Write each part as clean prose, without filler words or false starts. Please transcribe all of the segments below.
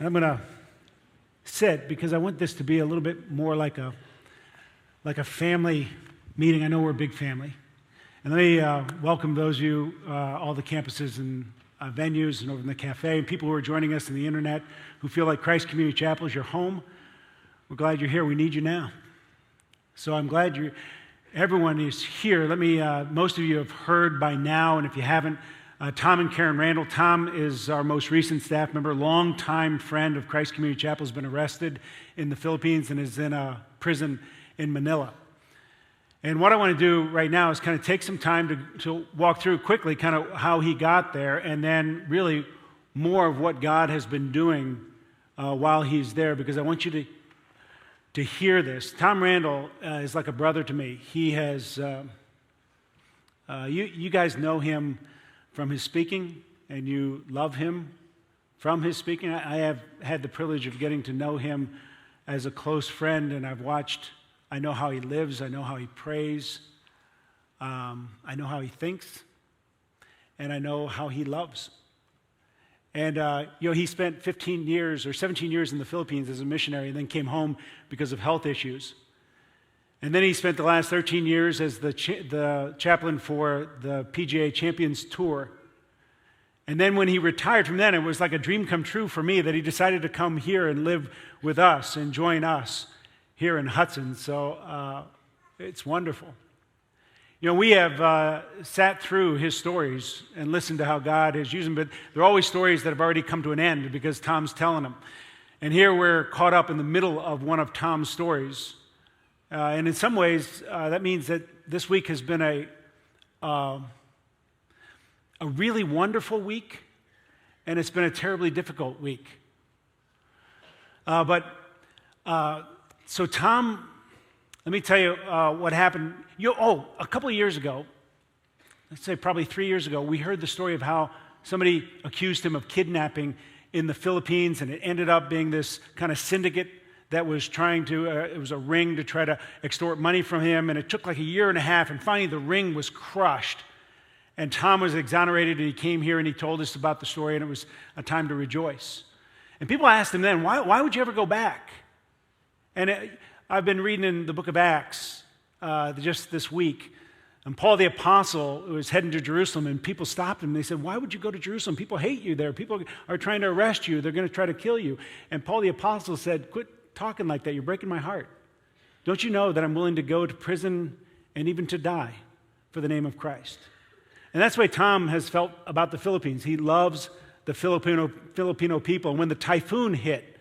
I'm going to sit because I want this to be a little bit more like a family meeting. I know we're a big family. And let me welcome those of you, all the campuses and venues and over in the cafe, and people who are joining us on the internet who feel like Christ Community Chapel is your home. We're glad you're here. We need you now. So I'm glad everyone is here. Most of you have heard by now, and if you haven't, Tom and Karen Randall. Tom is our most recent staff member, longtime friend of Christ Community Chapel, has been arrested in the Philippines and is in a prison in Manila. And what I want to do right now is kind of take some time to walk through quickly kind of how he got there, and then really more of what God has been doing while he's there, because I want you to hear this. Tom Randall is like a brother to me. He has, you guys know him from his speaking, and you love him from his speaking. I have had the privilege of getting to know him as a close friend, and I know how he lives, I know how he prays, I know how he thinks, and I know how he loves. And, he spent 15 years or 17 years in the Philippines as a missionary and then came home because of health issues. And then he spent the last 13 years as the chaplain for the PGA Champions Tour. And then when he retired from that, it was like a dream come true for me that he decided to come here and live with us and join us here in Hudson. So it's wonderful. We have sat through his stories and listened to how God has used them, but they're always stories that have already come to an end because Tom's telling them. And here we're caught up in the middle of one of Tom's stories. And in some ways, that means that this week has been a really wonderful week, and it's been a terribly difficult week. So Tom, let me tell you what happened. A couple of years ago, let's say probably 3 years ago, we heard the story of how somebody accused him of kidnapping in the Philippines, and it ended up being this kind of syndicate that was it was a ring to try to extort money from him, and it took like a year and a half, and finally the ring was crushed, and Tom was exonerated, and he came here and he told us about the story, and it was a time to rejoice. And people asked him then, why would you ever go back? And I've been reading in the book of Acts just this week, and Paul the Apostle was heading to Jerusalem, and people stopped him. They said, why would you go to Jerusalem? People hate you there. People are trying to arrest you. They're going to try to kill you. And Paul the Apostle said, quit talking like that. You're breaking my heart. Don't you know that I'm willing to go to prison and even to die for the name of Christ? And that's the way Tom has felt about the Philippines. He loves the Filipino people. And when the typhoon hit,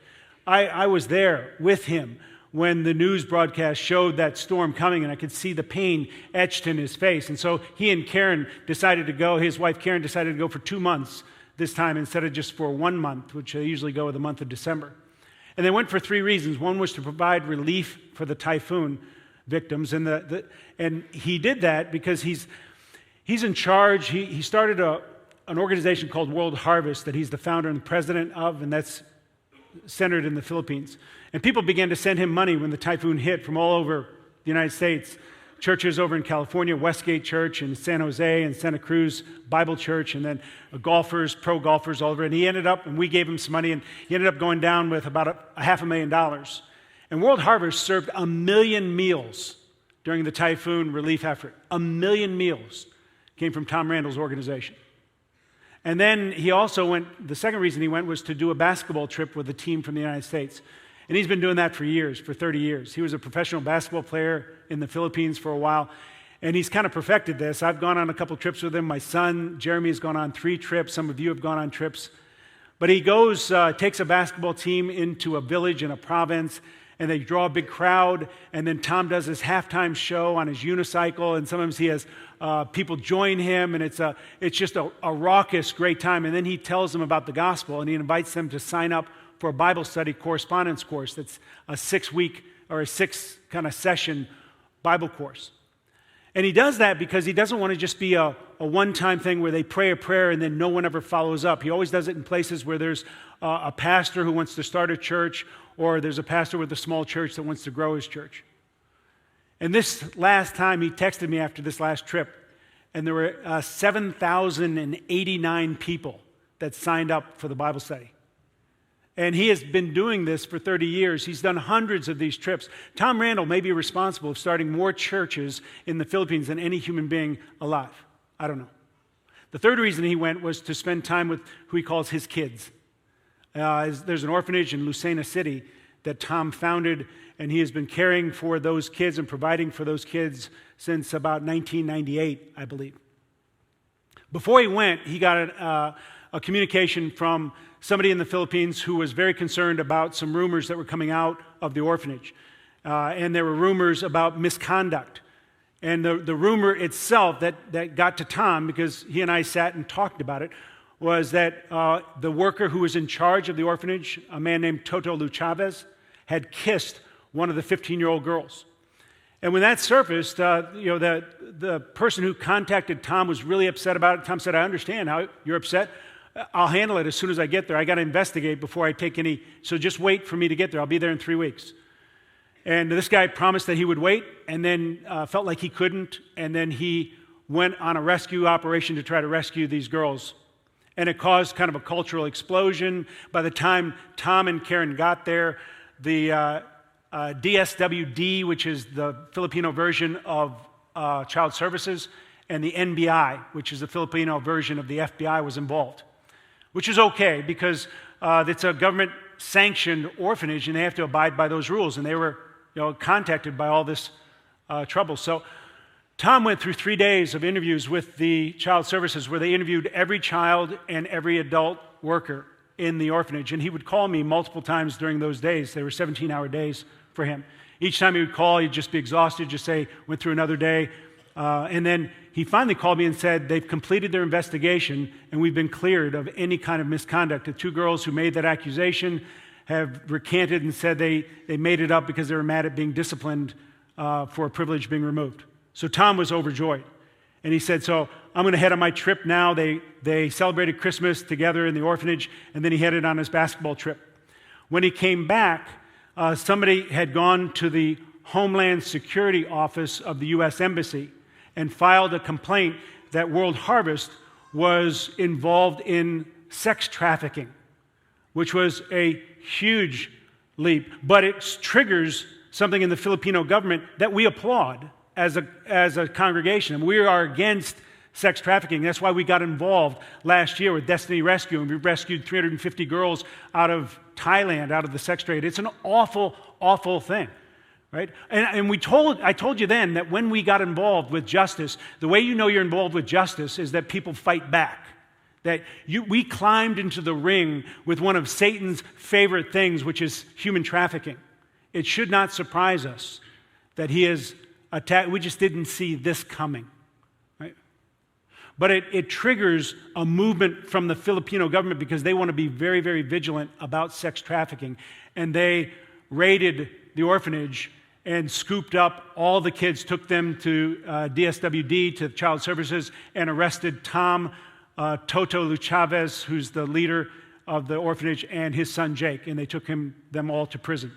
I was there with him when the news broadcast showed that storm coming, and I could see the pain etched in his face. And so he and Karen decided to go, his wife Karen decided to go for 2 months this time instead of just for 1 month, which they usually go the month of December. And they went for 3 reasons. One was to provide relief for the typhoon victims, and he did that because he's in charge. He started an organization called World Harvest that he's the founder and president of, and that's centered in the Philippines. And people began to send him money when the typhoon hit from all over the United States. Churches over in California, Westgate Church in San Jose and Santa Cruz Bible Church, and then pro golfers all over. And we gave him some money, and he ended up going down with about $500,000. And World Harvest served 1 million meals during the typhoon relief effort. 1 million meals came from Tom Randall's organization. And then the second reason he went was to do a basketball trip with a team from the United States. And he's been doing that for 30 years. He was a professional basketball player in the Philippines for a while, and he's kind of perfected this. I've gone on a couple trips with him. My son, Jeremy, has gone on 3 trips. Some of you have gone on trips. But he takes a basketball team into a village in a province, and they draw a big crowd, and then Tom does his halftime show on his unicycle, and sometimes he has people join him, and it's just a raucous, great time. And then he tells them about the gospel, and he invites them to sign up for a Bible study correspondence course that's a 6-week or a 6 kind of session Bible course. And he does that because he doesn't want to just be a one-time thing where they pray a prayer and then no one ever follows up. He always does it in places where there's a pastor who wants to start a church, or there's a pastor with a small church that wants to grow his church. And this last time, he texted me after this last trip, and there were 7,089 people that signed up for the Bible study. And he has been doing this for 30 years. He's done hundreds of these trips. Tom Randall may be responsible for starting more churches in the Philippines than any human being alive. I don't know. The third reason he went was to spend time with who he calls his kids. There's an orphanage in Lucena City that Tom founded, and he has been caring for those kids and providing for those kids since about 1998, I believe. Before he went, he got a communication from somebody in the Philippines who was very concerned about some rumors that were coming out of the orphanage. And there were rumors about misconduct. And the rumor itself that got to Tom, because he and I sat and talked about it, was that the worker who was in charge of the orphanage, a man named Toto Luchavez, had kissed one of the 15-year-old girls. And when that surfaced, the person who contacted Tom was really upset about it. Tom said, I understand how you're upset. I'll handle it as soon as I get there. I got to investigate before I take any, so just wait for me to get there. I'll be there in 3 weeks. And this guy promised that he would wait, and then felt like he couldn't, and then he went on a rescue operation to try to rescue these girls. And it caused kind of a cultural explosion. By the time Tom and Karen got there, the DSWD, which is the Filipino version of Child Services, and the NBI, which is the Filipino version of the FBI, was involved. Which is okay, because it's a government-sanctioned orphanage, and they have to abide by those rules. And they were contacted by all this trouble. So Tom went through 3 days of interviews with the Child Services, where they interviewed every child and every adult worker in the orphanage. And he would call me multiple times during those days. They were 17-hour days for him. Each time he would call, he'd just be exhausted, just say, went through another day. And then he finally called me and said, they've completed their investigation, and we've been cleared of any kind of misconduct. The 2 girls who made that accusation have recanted and said they made it up because they were mad at being disciplined for a privilege being removed. So Tom was overjoyed. And he said, so I'm going to head on my trip now. They celebrated Christmas together in the orphanage, and then he headed on his basketball trip. When he came back, somebody had gone to the Homeland Security Office of the U.S. Embassy and filed a complaint that World Harvest was involved in sex trafficking, which was a huge leap. But it triggers something in the Filipino government that we applaud as a congregation. And we are against sex trafficking. That's why we got involved last year with Destiny Rescue, and we rescued 350 girls out of Thailand, out of the sex trade. It's an awful, awful thing. Right? And I told you then that when we got involved with justice, the way you know you're involved with justice is that people fight back. That we climbed into the ring with one of Satan's favorite things, which is human trafficking. It should not surprise us that he is attacked. We just didn't see this coming. Right? But it triggers a movement from the Filipino government because they want to be very, very vigilant about sex trafficking. And they raided the orphanage and scooped up all the kids, took them to DSWD, to Child Services, and arrested Tom Toto Luchavez, who's the leader of the orphanage, and his son Jake, and they took them all to prison.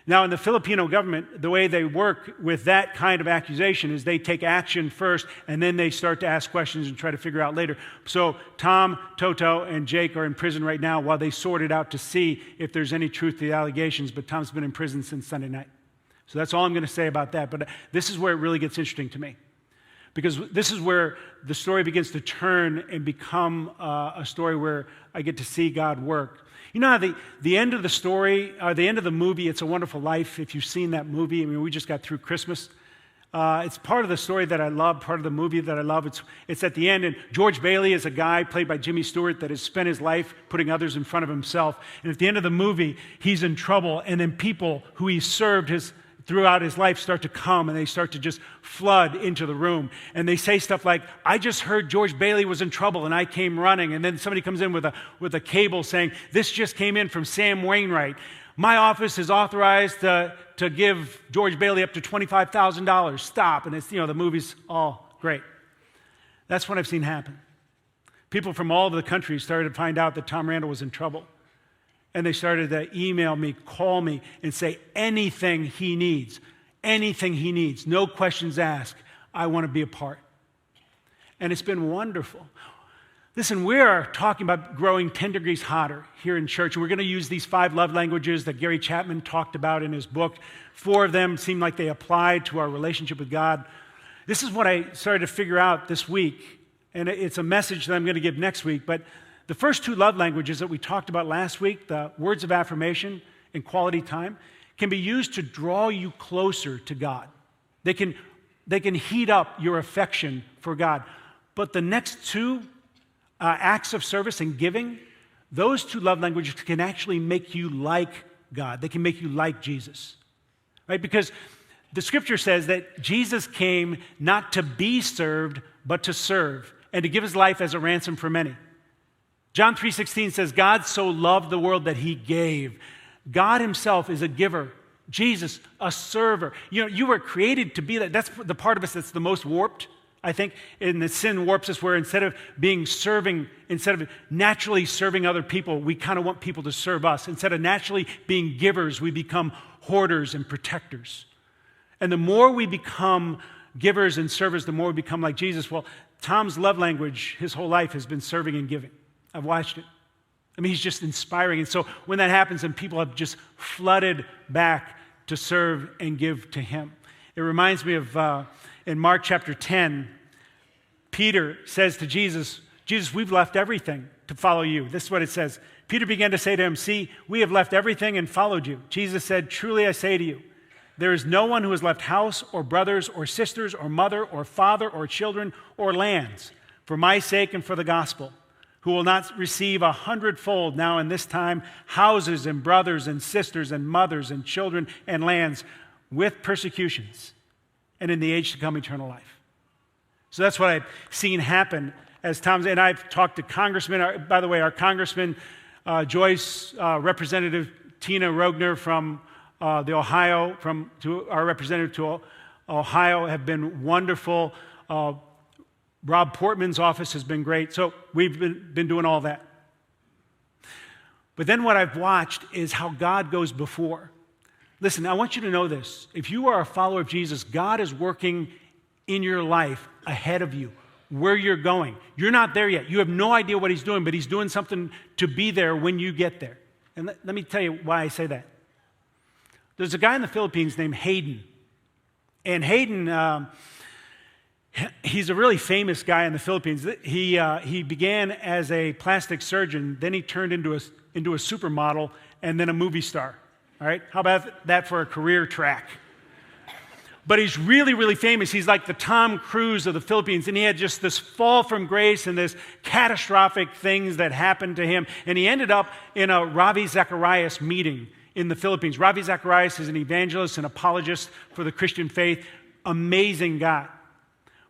Now, in the Filipino government, the way they work with that kind of accusation is they take action first, and then they start to ask questions and try to figure out later. So Tom, Toto, and Jake are in prison right now while they sort it out to see if there's any truth to the allegations, but Tom's been in prison since Sunday night. So that's all I'm going to say about that. But this is where it really gets interesting to me, because this is where the story begins to turn and become a story where I get to see God work. You know how the end of the story, or the end of the movie, It's a Wonderful Life, if you've seen that movie, I mean, we just got through Christmas. It's part of the story that I love, part of the movie that I love. It's at the end, and George Bailey is a guy played by Jimmy Stewart that has spent his life putting others in front of himself. And at the end of the movie, he's in trouble, and then people who he served throughout his life start to come, and they start to just flood into the room. And they say stuff like, I just heard George Bailey was in trouble, and I came running. And then somebody comes in with a cable saying, this just came in from Sam Wainwright. My office is authorized to give George Bailey up to $25,000. Stop. And it's, the movie's all great. That's what I've seen happen. People from all over the country started to find out that Tom Randall was in trouble. And they started to email me, call me, and say anything he needs, no questions asked, I want to be a part. And it's been wonderful. Listen, we are talking about growing 10 degrees hotter here in church. We're going to use these 5 love languages that Gary Chapman talked about in his book. 4 of them seem like they apply to our relationship with God. This is what I started to figure out this week, and it's a message that I'm going to give next week. But the first 2 love languages that we talked about last week, the words of affirmation and quality time, can be used to draw you closer to God. They can heat up your affection for God. But the next 2, acts of service and giving, those 2 love languages can actually make you like God. They can make you like Jesus, right? Because the scripture says that Jesus came not to be served, but to serve and to give his life as a ransom for many. John 3:16 says, God so loved the world that he gave. God himself is a giver. Jesus, a server. You know, you were created to be that. That's the part of us that's the most warped, I think, and the sin warps us where instead of naturally serving other people, we kind of want people to serve us. Instead of naturally being givers, we become hoarders and protectors. And the more we become givers and servers, the more we become like Jesus. Well, Tom's love language, his whole life, has been serving and giving. I've watched it. I mean, he's just inspiring. And so when that happens and people have just flooded back to serve and give to him. It reminds me of in Mark chapter 10, Peter says to Jesus, Jesus, we've left everything to follow you. This is what it says. Peter began to say to him, see, we have left everything and followed you. Jesus said, truly I say to you, there is no one who has left house or brothers or sisters or mother or father or children or lands for my sake and for the gospel, who will not receive 100-fold now in this time houses and brothers and sisters and mothers and children and lands with persecutions, and in the age to come eternal life. So that's what I've seen happen as Tom's, and I've talked to congressmen. By the way, our congressman, Joyce, Representative Tina Rogner from Ohio, to our representative to Ohio, have been wonderful. Rob Portman's office has been great. So we've been doing all that. But then what I've watched is how God goes before. Listen, I want you to know this. If you are a follower of Jesus, God is working in your life ahead of you, where you're going. You're not there yet. You have no idea what he's doing, but he's doing something to be there when you get there. And let me tell you why I say that. There's a guy in the Philippines named Hayden. And Hayden, he's a really famous guy in the Philippines. He began as a plastic surgeon, then he turned into a supermodel, and then a movie star. All right? How about that for a career track? But he's really, really famous. He's like the Tom Cruise of the Philippines, and he had just this fall from grace and this catastrophic things that happened to him. And he ended up in a Ravi Zacharias meeting in the Philippines. Ravi Zacharias is an evangelist and apologist for the Christian faith. Amazing guy.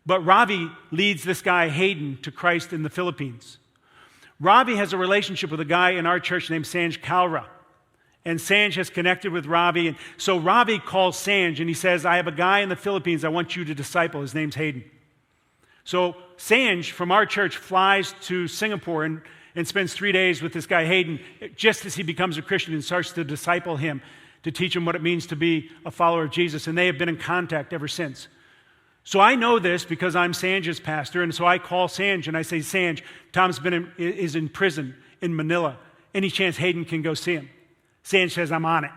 But Ravi leads this guy, Hayden, to Christ in the Philippines. Ravi has a relationship with a guy in our church named Sanj Kalra. And Sanj has connected with Ravi. And so Ravi calls Sanj and he says, I have a guy in the Philippines I want you to disciple. His name's Hayden. So Sanj from our church flies to Singapore and spends 3 days with this guy Hayden just as he becomes a Christian and starts to disciple him, to teach him what it means to be a follower of Jesus. And they have been in contact ever since. So I know this because I'm Sanj's pastor, and so I call Sanj and I say, Sanj, Tom's is in prison in Manila. Any chance Hayden can go see him? Sanj says, I'm on it.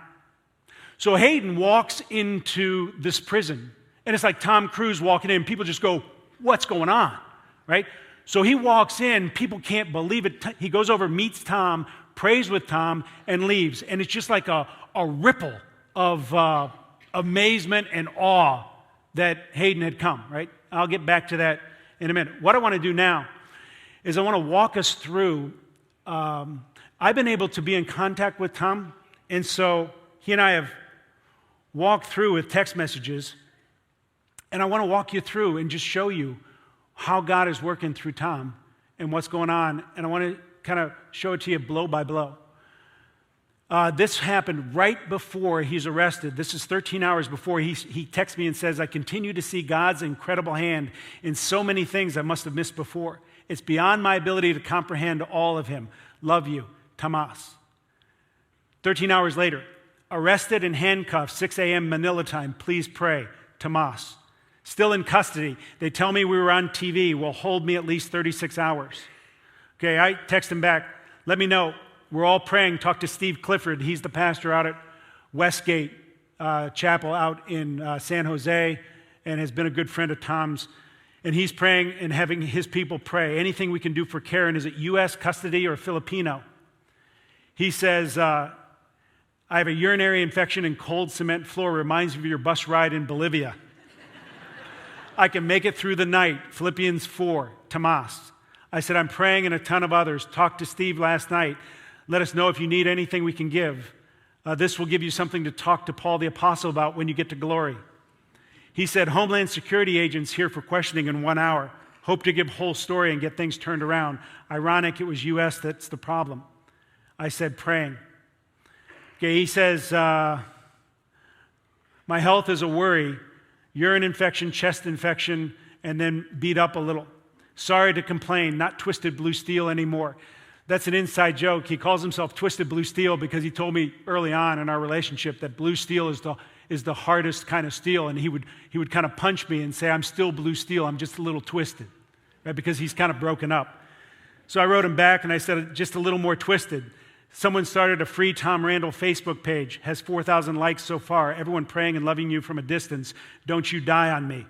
So Hayden walks into this prison, and it's like Tom Cruise walking in. People just go, what's going on, right? So he walks in. People can't believe it. He goes over, meets Tom, prays with Tom, and leaves. And it's just like a ripple of amazement and awe that Hayden had come, right? I'll get back to that in a minute. What I want to do now is I want to walk us through. I've been able to be in contact with Tom, and so he and I have walked through with text messages, and I want to walk you through and just show you how God is working through Tom and what's going on, and I want to kind of show it to you blow by blow. This happened right before he's arrested. This is 13 hours before he texts me and says, I continue to see God's incredible hand in so many things I must have missed before. It's beyond my ability to comprehend all of him. Love you, Tomas. 13 hours later, arrested and handcuffed, 6 a.m. Manila time. Please pray, Tomas. Still in custody. They tell me we were on TV. Will hold me at least 36 hours. Okay, I text him back, let me know. We're all praying. Talk to Steve Clifford. He's the pastor out at Westgate Chapel out in San Jose and has been a good friend of Tom's. And he's praying and having his people pray. Anything we can do for Karen, is it U.S. custody or Filipino? He says, I have a urinary infection and cold cement floor. Reminds me of your bus ride in Bolivia. I can make it through the night. Philippians 4, Tomas. I said, I'm praying and a ton of others. Talked to Steve last night. Let us know if you need anything we can give. This will give you something to talk to Paul the Apostle about when you get to glory. He said, Homeland Security agents here for questioning in 1 hour. Hope to give whole story and get things turned around. Ironic, it was U.S. that's the problem. I said, praying. Okay, he says, my health is a worry. Urine infection, chest infection, and then beat up a little. Sorry to complain, not Twisted Blue Steel anymore. That's an inside joke. He calls himself Twisted Blue Steel because he told me early on in our relationship that blue steel is the hardest kind of steel, and he would kind of punch me and say, I'm still blue steel, I'm just a little twisted, right? Because he's kind of broken up. So I wrote him back and I said, just a little more twisted. Someone started a free Tom Randall Facebook page, has 4,000 likes so far. Everyone praying and loving you from a distance. Don't you die on me.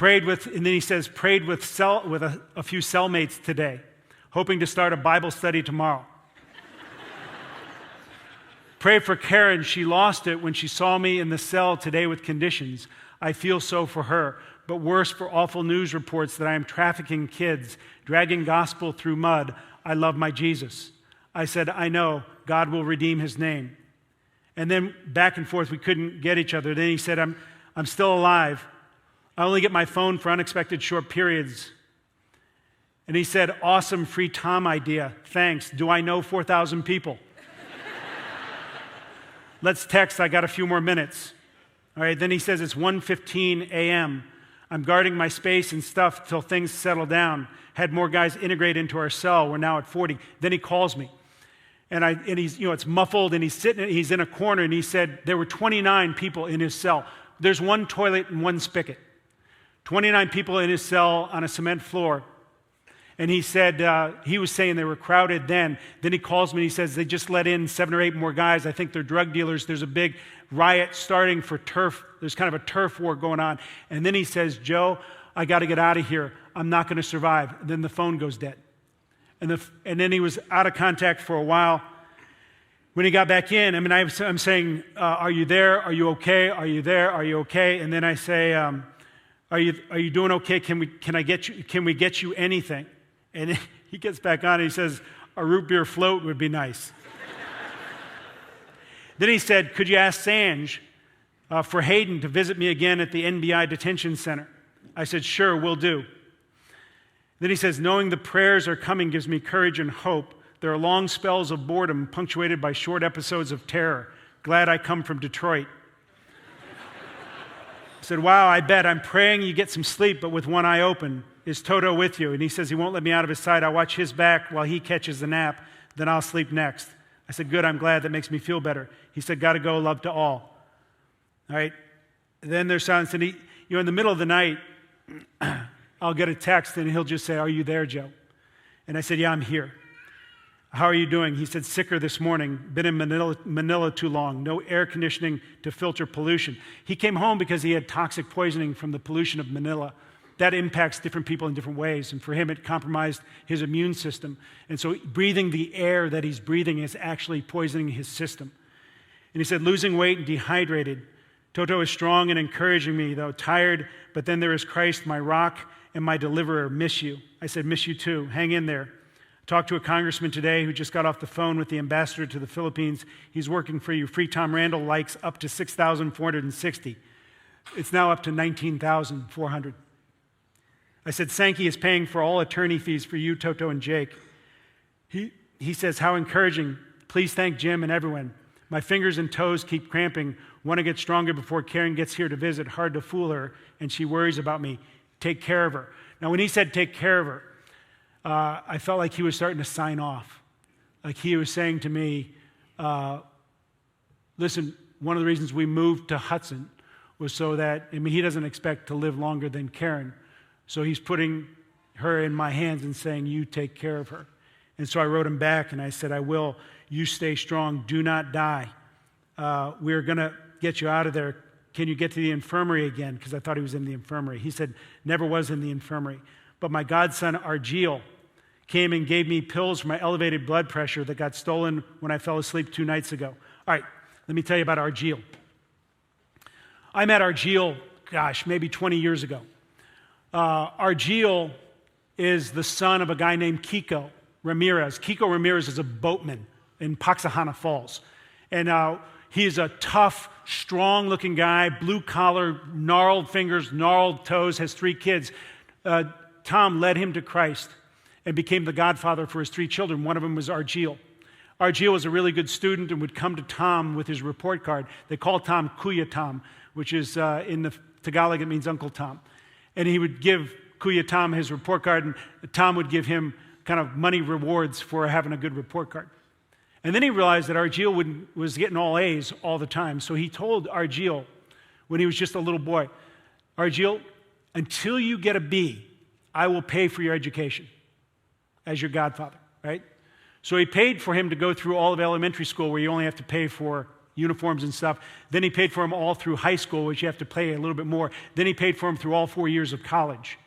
And then he says, prayed with a few cellmates today, hoping to start a Bible study tomorrow. Pray for Karen. She lost it when she saw me in the cell today with conditions. I feel so for her, but worse for awful news reports that I am trafficking kids, dragging gospel through mud. I love my Jesus. I said, I know, God will redeem his name. And then back and forth, we couldn't get each other. Then he said, I'm still alive. I only get my phone for unexpected short periods. And he said, awesome free Tom idea. Thanks. Do I know 4,000 people? Let's text. I got a few more minutes. All right. Then he says, it's 1:15 a.m. I'm guarding my space and stuff till things settle down. Had more guys integrate into our cell. We're now at 40. Then he calls me. And he's, it's muffled and he's in a corner and he said there were 29 people in his cell. There's one toilet and one spigot. 29 people in his cell on a cement floor. And he said, he was saying they were crowded then. Then he calls me and he says, they just let in 7 or 8 more guys. I think they're drug dealers. There's a big riot starting for turf. There's kind of a turf war going on. And then he says, Joe, I got to get out of here. I'm not going to survive. And then the phone goes dead. And then he was out of contact for a while. When he got back in, I'm saying, are you there? Are you okay? Are you there? Are you okay? And then I say, are you doing okay? Can we get you anything? And he gets back on and he says, a root beer float would be nice. Then he said, could you ask Sanj for Hayden to visit me again at the NBI detention center? I said, sure, will do. Then he says, knowing the prayers are coming gives me courage and hope. There are long spells of boredom punctuated by short episodes of terror. Glad I come from Detroit. I said, wow, I bet. I'm praying you get some sleep, but with one eye open. Is Toto with you? And he says he won't let me out of his sight. I'll watch his back while he catches the nap. Then I'll sleep next. I said, good, I'm glad. That makes me feel better. He said, got to go, love to all. All right. Then there's silence. And in the middle of the night, I'll get a text and he'll just say, are you there, Joe? And I said, yeah, I'm here. How are you doing? He said, sicker this morning. Been in Manila too long. No air conditioning to filter pollution. He came home because he had toxic poisoning from the pollution of Manila. That impacts different people in different ways. And for him, it compromised his immune system. And so breathing the air that he's breathing is actually poisoning his system. And he said, losing weight and dehydrated. Toto is strong and encouraging me, though tired, but then there is Christ, my rock and my deliverer. Miss you. I said, miss you too. Hang in there. Talked to a congressman today who just got off the phone with the ambassador to the Philippines. He's working for you. Free Tom Randall likes up to 6,460. It's now up to 19,400. I said, Sankey is paying for all attorney fees for you, Toto, and Jake. He says, how encouraging. Please thank Jim and everyone. My fingers and toes keep cramping. Want to get stronger before Karen gets here to visit. Hard to fool her, and she worries about me. Take care of her. Now, when he said take care of her, I felt like he was starting to sign off. Like he was saying to me, listen, one of the reasons we moved to Hudson was so that, he doesn't expect to live longer than Karen. So he's putting her in my hands and saying, you take care of her. And so I wrote him back and I said, I will. You stay strong. Do not die. We're going to get you out of there. Can you get to the infirmary again? Because I thought he was in the infirmary. He said, never was in the infirmary. But my godson, Argeel, came and gave me pills for my elevated blood pressure that got stolen when I fell asleep 2 nights ago. All right, let me tell you about Argeel. I met Argeel, maybe 20 years ago. Argeel is the son of a guy named Kiko Ramirez. Kiko Ramirez is a boatman in Paxahana Falls. And he's a tough, strong-looking guy, blue-collar, gnarled fingers, gnarled toes, has 3 kids. Tom led him to Christ and became the godfather for his 3 children. One of them was Argeel. Argeel was a really good student and would come to Tom with his report card. They called Tom Kuya Tom, which is in the Tagalog, it means Uncle Tom. And he would give Kuya Tom his report card, and Tom would give him kind of money rewards for having a good report card. And then he realized that Argeel was getting all A's all the time. So he told Argeel, when he was just a little boy, Argeel, until you get a B, I will pay for your education as your godfather, right? So he paid for him to go through all of elementary school, where you only have to pay for uniforms and stuff. Then he paid for him all through high school, which you have to pay a little bit more. Then he paid for him through all 4 years of college.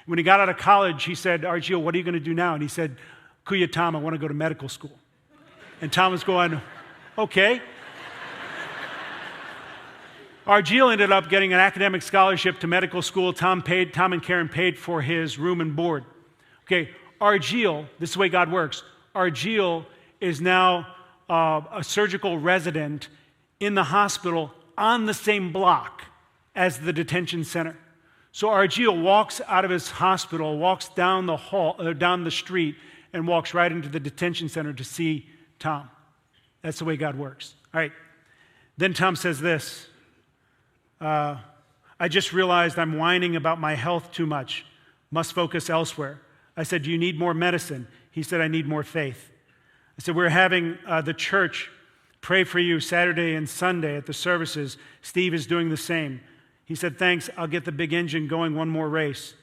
When he got out of college, he said, Argeel, what are you going to do now? And he said, Kuya Tom, I want to go to medical school. And Tom was going, okay. Argeel ended up getting an academic scholarship to medical school. Tom and Karen paid for his room and board. Okay, Argeel, this is the way God works. Argeel is now a surgical resident in the hospital on the same block as the detention center. So Argeel walks out of his hospital, walks down the street, and walks right into the detention center to see Tom. That's the way God works. All right. Then Tom says this. I just realized I'm whining about my health too much. Must focus elsewhere. I said, do you need more medicine? He said, I need more faith. I said, we're having the church pray for you Saturday and Sunday at the services. Steve is doing the same. He said, thanks, I'll get the big engine going one more race.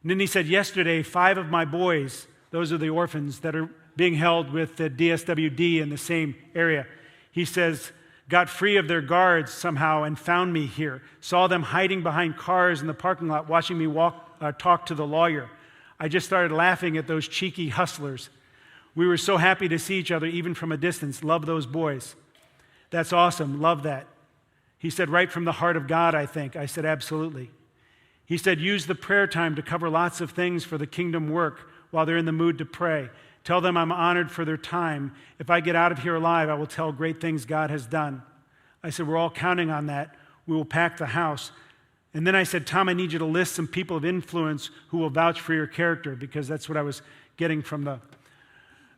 And then he said, yesterday, 5 of my boys, those are the orphans that are being held with the DSWD in the same area. He says, got free of their guards somehow and found me here. Saw them hiding behind cars in the parking lot, watching me talk to the lawyer. I just started laughing at those cheeky hustlers. We were so happy to see each other, even from a distance. Love those boys. That's awesome. Love that. He said, right from the heart of God, I think. I said, absolutely. He said, use the prayer time to cover lots of things for the kingdom work while they're in the mood to pray. Tell them I'm honored for their time. If I get out of here alive, I will tell great things God has done. I said, we're all counting on that. We will pack the house. And then I said, Tom, I need you to list some people of influence who will vouch for your character, because that's what I was getting from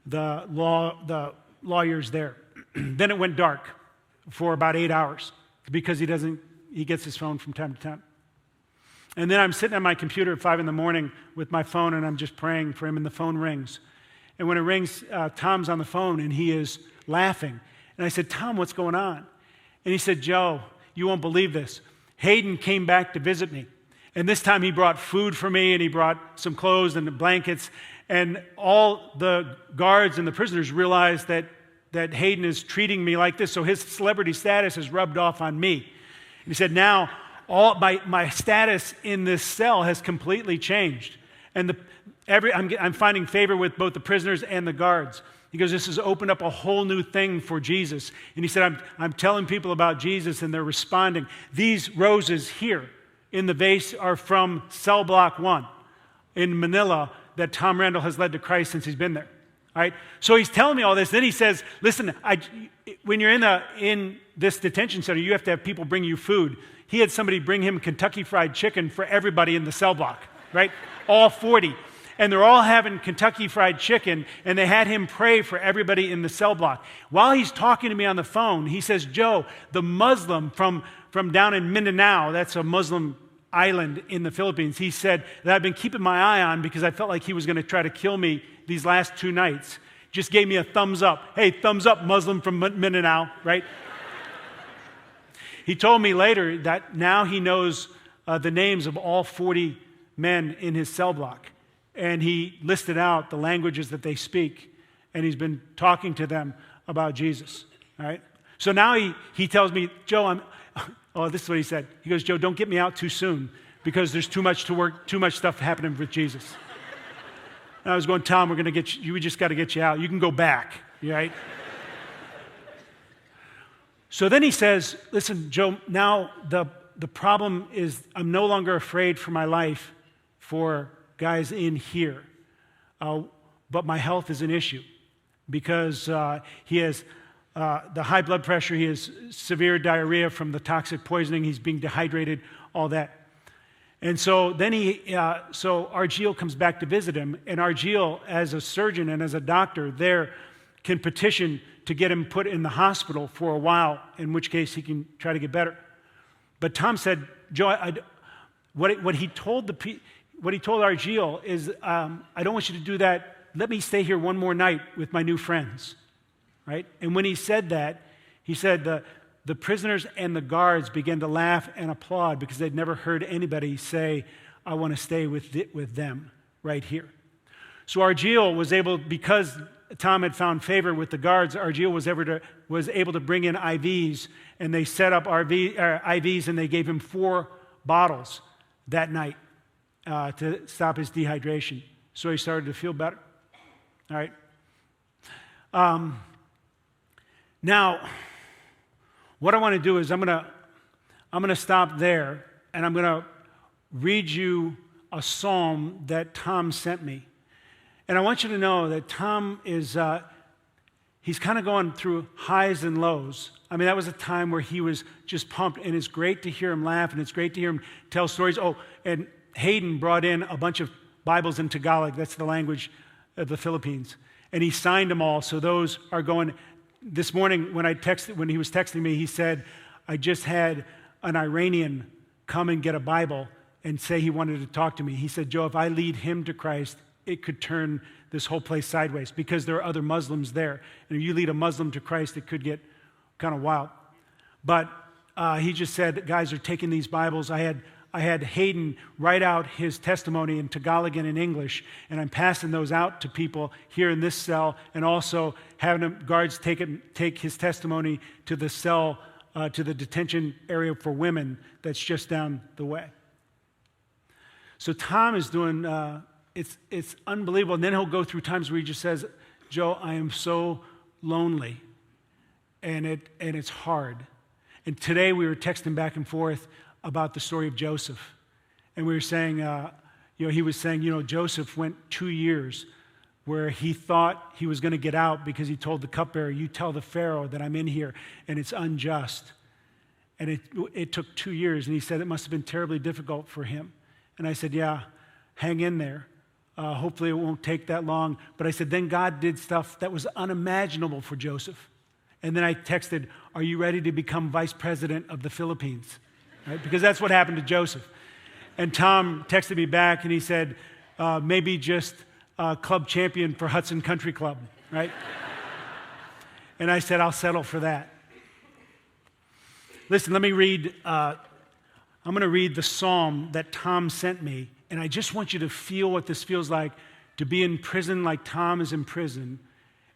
the lawyers there. Then it went dark for about 8 hours, because he gets his phone from time to time. And then I'm sitting on my computer at 5 in the morning with my phone, and I'm just praying for him, and the phone rings. And when it rings, Tom's on the phone, and he is laughing. And I said, Tom, what's going on? And he said, Joe, you won't believe this. Hayden came back to visit me. And this time he brought food for me, and he brought some clothes and the blankets. And all the guards and the prisoners realized that Hayden is treating me like this, so his celebrity status has rubbed off on me. And he said, now all my status in this cell has completely changed. And I'm finding favor with both the prisoners and the guards. He goes, this has opened up a whole new thing for Jesus. And he said, I'm telling people about Jesus, and they're responding. These roses here in the vase are from cell block 1 in Manila that Tom Randall has led to Christ since he's been there. All right? So he's telling me all this. Then he says, listen, when you're in this detention center, you have to have people bring you food. He had somebody bring him Kentucky Fried Chicken for everybody in the cell block, right? All 40. And they're all having Kentucky Fried Chicken, and they had him pray for everybody in the cell block. While he's talking to me on the phone, he says, Joe, the Muslim from down in Mindanao, that's a Muslim island in the Philippines, he said that I've been keeping my eye on because I felt like he was going to try to kill me these last 2 nights. Just gave me a thumbs up. Hey, thumbs up, Muslim from Mindanao, right? He told me later that now he knows the names of all 40 men in his cell block. and he listed out the languages that they speak, and he's been talking to them about Jesus, all right? So now he tells me, Joe, this is what he said. He goes, Joe, don't get me out too soon because there's too much to work, too much stuff happening with Jesus. And I was going, Tom, we're going to get you, we just got to get you out. You can go back, right? So then he says, listen, Joe, now the problem is I'm no longer afraid for my life for guys in here, but my health is an issue because he has the high blood pressure, he has severe diarrhea from the toxic poisoning, he's being dehydrated, all that. And so then so Argyle comes back to visit him, and Argyle, as a surgeon and as a doctor there, can petition to get him put in the hospital for a while, in which case he can try to get better. But Tom said, Joe, what he told Argyle is, I don't want you to do that. Let me stay here one more night with my new friends, right? And when he said that, he said the prisoners and the guards began to laugh and applaud because they'd never heard anybody say, I want to stay with them right here. So Argyle was able, because Tom had found favor with the guards, Argyle was able to bring in IVs, and they set up IVs, and they gave him 4 bottles that night to stop his dehydration. So he started to feel better. All right. Now, what I want to do is I'm going to stop there, and I'm going to read you a psalm that Tom sent me. And I want you to know that Tom is, he's kind of going through highs and lows. I mean, that was a time where he was just pumped, and it's great to hear him laugh, and it's great to hear him tell stories. Oh, and Hayden brought in a bunch of Bibles in Tagalog. That's the language of the Philippines. And he signed them all, so those are going. This morning when he was texting me, he said, I just had an Iranian come and get a Bible and say he wanted to talk to me. He said, Joe, if I lead him to Christ, it could turn this whole place sideways because there are other Muslims there. And if you lead a Muslim to Christ, it could get kind of wild. But he just said, guys are taking these Bibles. I had Hayden write out his testimony in Tagalog and in English, and I'm passing those out to people here in this cell, and also having guards take his testimony to the cell, to the detention area for women that's just down the way. So Tom is doing, it's unbelievable. And then he'll go through times where he just says, Joe, I am so lonely, and it's hard. And today we were texting back and forth about the story of Joseph. And we were saying, he was saying, Joseph went 2 years where he thought he was going to get out because he told the cupbearer, you tell the Pharaoh that I'm in here and it's unjust. And it took 2 years, and he said it must have been terribly difficult for him. And I said, yeah, hang in there. Hopefully it won't take that long. But I said, then God did stuff that was unimaginable for Joseph. And then I texted, are you ready to become vice president of the Philippines? Right? Because that's what happened to Joseph. And Tom texted me back, and he said, maybe just club champion for Hudson Country Club, right? And I said, I'll settle for that. Listen, let me read, I'm going to read the psalm that Tom sent me, and I just want you to feel what this feels like to be in prison like Tom is in prison,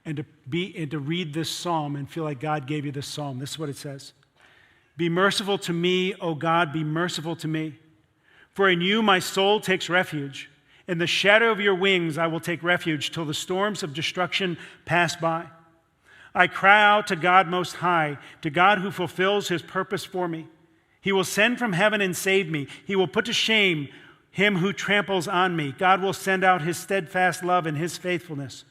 and to read this psalm and feel like God gave you this psalm. This is what it says. Be merciful to me, O God, be merciful to me. For in you my soul takes refuge. In the shadow of your wings I will take refuge till the storms of destruction pass by. I cry out to God Most High, to God who fulfills his purpose for me. He will send from heaven and save me. He will put to shame him who tramples on me. God will send out his steadfast love and his faithfulness.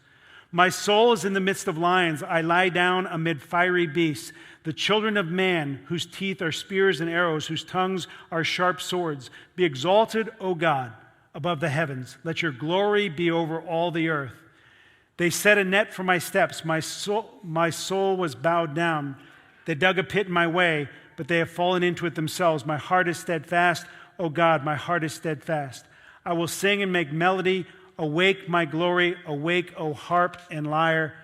My soul is in the midst of lions. I lie down amid fiery beasts. The children of man, whose teeth are spears and arrows, whose tongues are sharp swords. Be exalted, O God, above the heavens. Let your glory be over all the earth. They set a net for my steps. My soul was bowed down. They dug a pit in my way, but they have fallen into it themselves. My heart is steadfast, O God, my heart is steadfast. I will sing and make melody. Awake, my glory. Awake, O harp and lyre.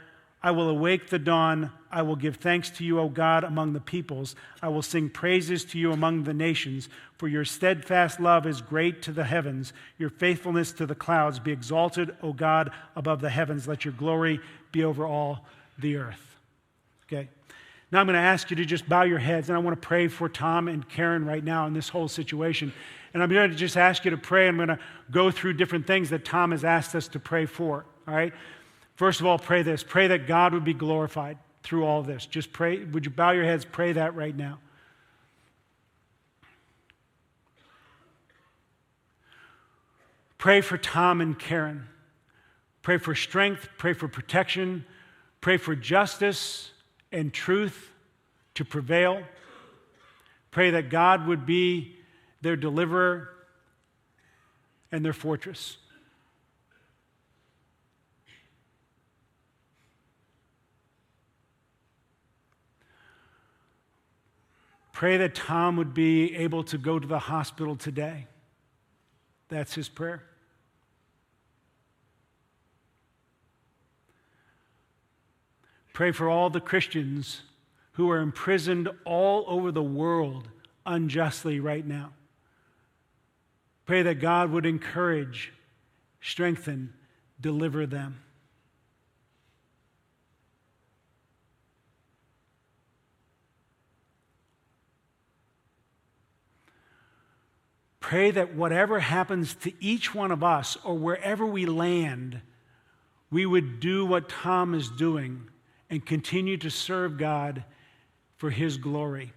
I will awake the dawn. I will give thanks to you, O God, among the peoples. I will sing praises to you among the nations. For your steadfast love is great to the heavens. Your faithfulness to the clouds. Be exalted, O God, above the heavens. Let your glory be over all the earth. Okay. Now I'm going to ask you to just bow your heads, and I want to pray for Tom and Karen right now in this whole situation. And I'm going to just ask you to pray. I'm going to go through different things that Tom has asked us to pray for. All right? First of all, pray this. Pray that God would be glorified through all this. Just pray. Would you bow your heads? Pray that right now. Pray for Tom and Karen. Pray for strength. Pray for protection. Pray for justice and truth to prevail. Pray that God would be their deliverer and their fortress. Pray that Tom would be able to go to the hospital today. That's his prayer. Pray for all the Christians who are imprisoned all over the world unjustly right now. Pray that God would encourage, strengthen, deliver them. Pray that whatever happens to each one of us or wherever we land, we would do what Tom is doing and continue to serve God for His glory.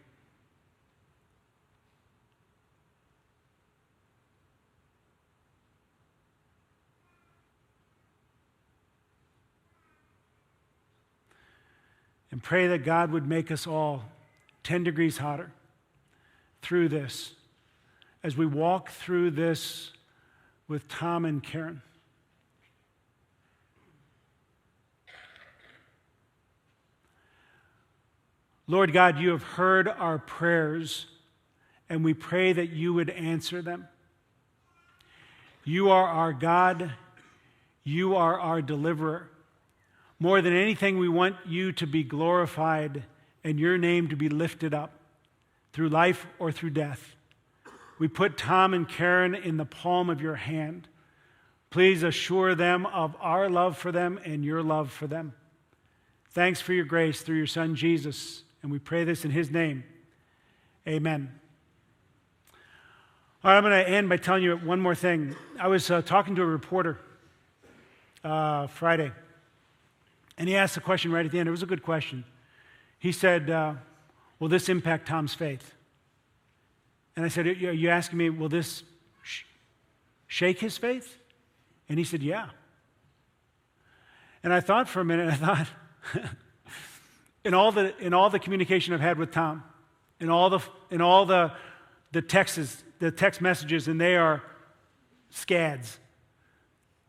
And pray that God would make us all 10 degrees hotter through this, as we walk through this with Tom and Karen. Lord God, you have heard our prayers, and we pray that you would answer them. You are our God. You are our deliverer. More than anything, we want you to be glorified and your name to be lifted up through life or through death. We put Tom and Karen in the palm of your hand. Please assure them of our love for them and your love for them. Thanks for your grace through your Son, Jesus. And we pray this in His name. Amen. All right, I'm going to end by telling you one more thing. I was talking to a reporter Friday, and he asked a question right at the end. It was a good question. He said, will this impact Tom's faith? And I said, are you asking me, will this shake his faith? And he said, yeah. And I thought for a minute, I thought, in all the communication I've had with Tom, in all the text messages, and they are scads.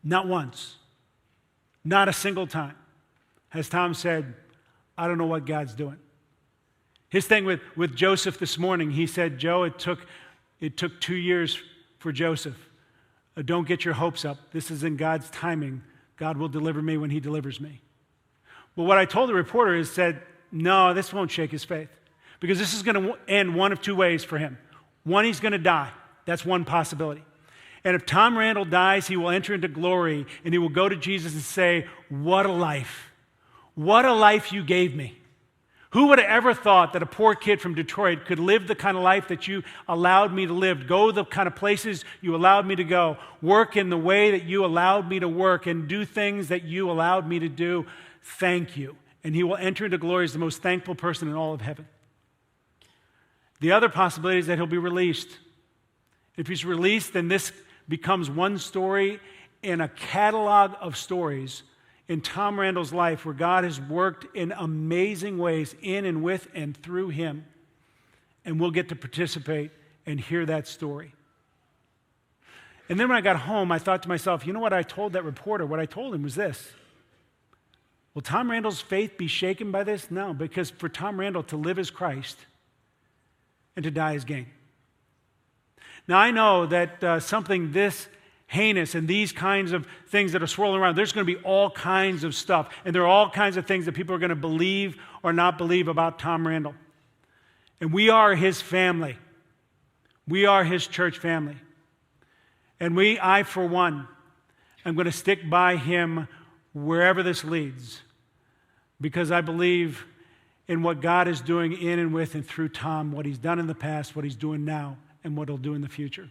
Not once, not a single time has Tom said, I don't know what God's doing. His thing with Joseph this morning, he said, Joe, it took 2 years for Joseph. Don't get your hopes up. This is in God's timing. God will deliver me when He delivers me. Well, what I told the reporter is said, no, this won't shake his faith. Because this is going to end one of two ways for him. One, he's going to die. That's one possibility. And if Tom Randall dies, he will enter into glory, and he will go to Jesus and say, what a life. What a life you gave me. Who would have ever thought that a poor kid from Detroit could live the kind of life that you allowed me to live, go the kind of places you allowed me to go, work in the way that you allowed me to work, and do things that you allowed me to do? Thank you. And he will enter into glory as the most thankful person in all of heaven. The other possibility is that he'll be released. If he's released, then this becomes one story in a catalog of stories in Tom Randall's life where God has worked in amazing ways in and with and through him. And we'll get to participate and hear that story. And then when I got home, I thought to myself, you know what I told that reporter? What I told him was this. Will Tom Randall's faith be shaken by this? No, because for Tom Randall to live as Christ and to die as gain. Now I know that something this heinous and these kinds of things that are swirling around. There's going to be all kinds of stuff. And there are all kinds of things that people are going to believe or not believe about Tom Randall. And we are his family. We are his church family. And I, for one, am going to stick by him wherever this leads, because I believe in what God is doing in and with and through Tom, what he's done in the past, what he's doing now, and what he'll do in the future.